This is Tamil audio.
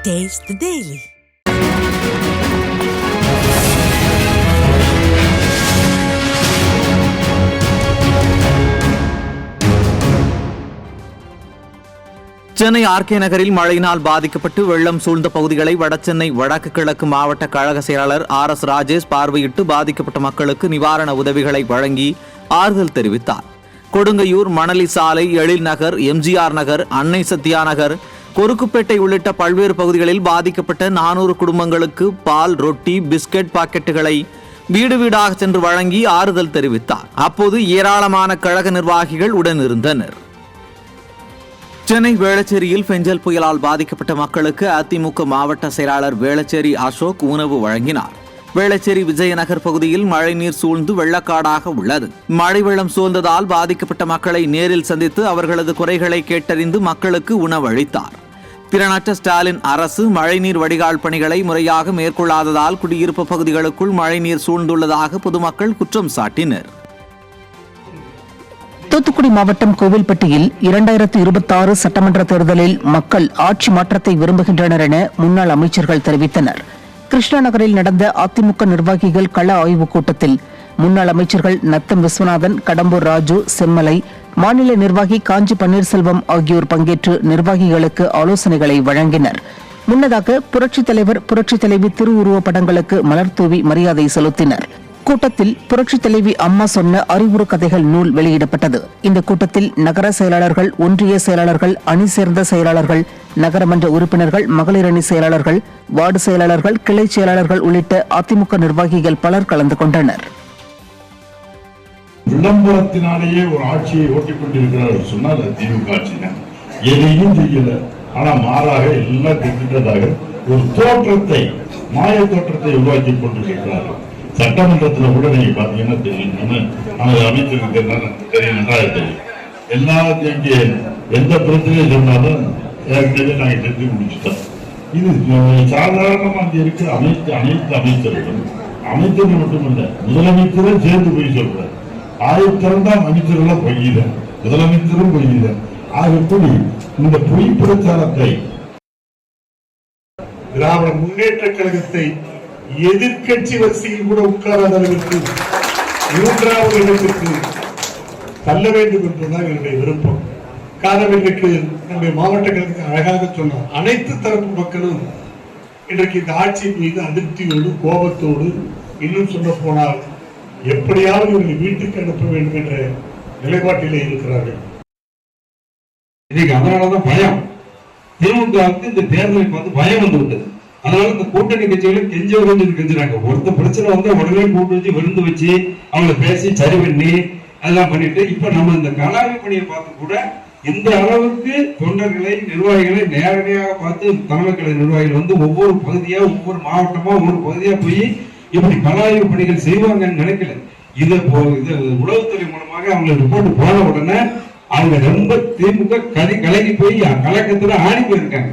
Taste the Daily. Chennai RK நகரில் மழையினால் பாதிக்கப்பட்டு வெள்ளம் சூழ்ந்த பகுதிகளை வடசென்னை வடக்கு கிழக்கு மாவட்ட கழக செயலாளர் RS ராஜேஷ் பார்வையிட்டு பாதிக்கப்பட்ட மக்களுக்கு நிவாரண உதவிகளை வழங்கி ஆறுதல் தெரிவித்தார். கொடுங்கையூர், மணலி சாலை, எழில் நகர், MGR நகர், அன்னை சத்யா நகர், கொருக்குப்பேட்டை உள்ளிட்ட பல்வேறு பகுதிகளில் பாதிக்கப்பட்ட 400 குடும்பங்களுக்கு பால், ரொட்டி, பிஸ்கட் பாக்கெட்டுகளை வீடு வீடாக சென்று வழங்கி ஆறுதல் தெரிவித்தார். அப்போது ஏராளமான கழக நிர்வாகிகள் உடனிருந்தனர். சென்னை வேளச்சேரியில் பெஞ்சல் புயலால் பாதிக்கப்பட்ட மக்களுக்கு அதிமுக மாவட்ட செயலாளர் வேளச்சேரி அசோக் உணவு வழங்கினார். வேளச்சேரி விஜயநகர் பகுதியில் மழைநீர் சூழ்ந்து வெள்ளக்காடாக உள்ளது. மழை வெள்ளம் சூழ்ந்ததால் பாதிக்கப்பட்ட மக்களை நேரில் சந்தித்து அவர்களது குறைகளை கேட்டறிந்து மக்களுக்கு உணவளித்தார். திறனற்ற ஸ்டாலின் அரசு மழைநீர் வடிகால் பணிகளை முறையாக மேற்கொள்ளாததால் குடியிருப்பு பகுதிகளுக்குள் மழைநீர் சூழ்ந்துள்ளதாக பொதுமக்கள் குற்றம் சாட்டினர். தூத்துக்குடி மாவட்டம் கோவில்பட்டியில் 2026 சட்டமன்ற தேர்தலில் மக்கள் ஆட்சி மாற்றத்தை விரும்புகின்றனர் என முன்னாள் அமைச்சர்கள் தெரிவித்தனர். கிருஷ்ணா நகரில் நடந்த அதிமுக நிர்வாகிகள் கள ஆய்வுக் கூட்டத்தில் முன்னாள் அமைச்சர்கள் நத்தம் விஸ்வநாதன், கடம்பூர் ராஜு, செம்மலை, மாநில நிர்வாகி காஞ்சி பன்னீர்செல்வம் ஆகியோர் பங்கேற்று நிர்வாகிகளுக்கு ஆலோசனைகளை வழங்கினர். முன்னதாக புரட்சித் தலைவர், புரட்சித் தலைவி திருவுருவப் படங்களுக்கு மலர் தூவி மரியாதை செலுத்தினர். கூட்டத்தில் புரட்சித் தலைவி அம்மா சொன்ன அறிவுறு கதைகள் நூல் வெளியிடப்பட்டது. இந்த கூட்டத்தில் நகர செயலாளர்கள், ஒன்றிய செயலாளர்கள், அணி சேர்ந்த செயலாளர்கள், நகரமன்ற உறுப்பினர்கள், மகளிர் அணி செயலாளர்கள், வார்டு செயலாளர்கள், கிளை செயலாளர்கள் உள்ளிட்ட அதிமுக நிர்வாகிகள் பலர் கலந்து கொண்டனர். விளம்பரத்தினாலேயே ஒரு ஆட்சியை ஓட்டிக் கொண்டிருக்கிறார்கள் சொன்னால் திமுக ஆட்சி தான். எதையும் செய்யல, ஆனா மாறாக எல்லாம் திட்டதாக ஒரு தோற்றத்தை, மாய தோற்றத்தை உருவாக்கி கொண்டிருக்கிறார்கள். சட்டமன்றத்தில் கூட நீங்க பாத்தீங்கன்னா தெரியும், நமது அமைச்சருக்கு தெரியும், நன்றாக தெரியும். எல்லாத்தையும் எந்த பிரச்சனையும் சொன்னாலும் ஏற்கனவே நாங்கள் செஞ்சு முடிச்சுட்டோம். இது சாதாரணமா இருக்கு. அனைத்து அமைச்சர்களும், அமைச்சர்கள் மட்டுமல்ல, முதலமைச்சரும் சேர்ந்து போய் சொல்றாரு. ஆயிரத்திரண்டாம் அமைச்சர்களும் பொய்யில, முதலமைச்சரும் பொய்யில. ஆகப்படி இந்த பொய் பிரச்சாரத்தை திராவிட முன்னேற்ற கழகத்தை எதிர்கட்சி வரிசையில் கூட உட்காராத அளவிற்கு 3வது இடத்திற்கு தள்ள வேண்டும் என்பதுதான் என்னுடைய விருப்பம். காரணம், இன்றைக்கு நம்முடைய மாவட்ட கழகத்தை அழகாக சொன்னார். அனைத்து தரப்பு மக்களும் இன்றைக்கு இந்த ஆட்சியின் மீது அதிருப்தியோடு, கோபத்தோடு, இன்னும் சொல்ல போனால் எப்படியாவது இவர்களை வீட்டுக்கு அனுப்ப வேண்டும் என்ற நிலைப்பாட்டிலே இருக்கிறார்கள். இன்னைக்கு அதனாலதான் பயம், திமுகவுக்கு இந்த தேர்தலுக்கு வந்து பயம் வந்து விட்டது. அதனால இந்த கூட்டணி கட்சிகளும் கெஞ்சுறாங்க. ஒருத்த பிரச்சனை வந்து உடனே கூட்டு வச்சு விருந்து வச்சு அவங்களை பேசி சரி பண்ணி அதெல்லாம் பண்ணிட்டு, இப்ப நம்ம இந்த கலாய்வு பணியை பார்த்து கூட இந்த அளவுக்கு தொண்டர்களை, நிர்வாகிகளை நேரடியாக பார்த்து தலைமை கழக நிர்வாகிகள் வந்து ஒவ்வொரு பகுதியா, ஒவ்வொரு மாவட்டமா, ஒவ்வொரு பகுதியா போய் இப்படி கலாய்வு பணிகள் செய்வாங்கன்னு நினைக்கல. இதை உளவுத்துறை மூலமாக அவங்க ரிப்போர்ட் போன உடனே அவங்க ரொம்ப திமுக கலங்கி போய் கலக்கத்துல ஆடி போயிருக்காங்க.